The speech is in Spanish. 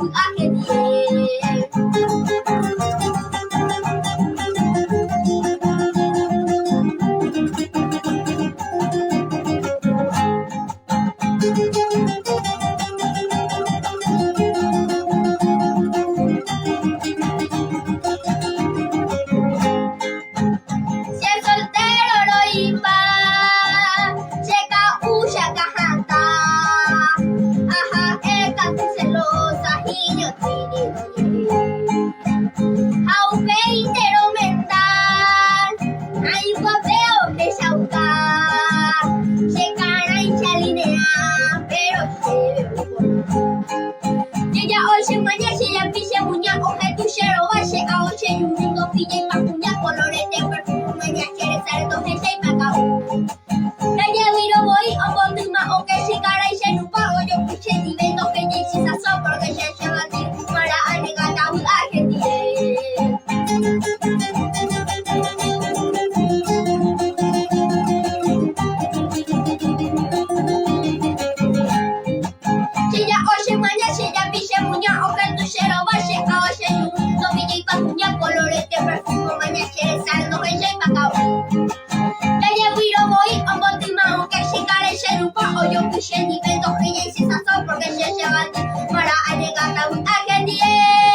with Argentina. Si el soltero lo iba, llega huya cajanta. Ajá, el canto celosa y yo tiene. Au veintero mental, ay guapeo que chauca. Llegan a chalinea, pero se ella oye mañana, si ella pilla muña, oje tu chero, valle a oche, y un ringo pilla y macuña, colores de perfume, mañana quiere ser dos gente y macao. Ella viro voy, o botuma, o que si cara y se nupa, o yo piche, y vendo que ya hiciste so, porque se lleva a ti, para anegata with Argentina. Si ella oye mañana, si ella pilla muña, o que tu chero, valle a oche, y un ringo pilla y macuña, colores de perfume, mañana quiere ser dos gente y macao. Ella viro voy, o botuma, o que si cara y se nupa, o yo piche, y vendo que ya hiciste so, porque se lleva a ti, para anegata with Argentina.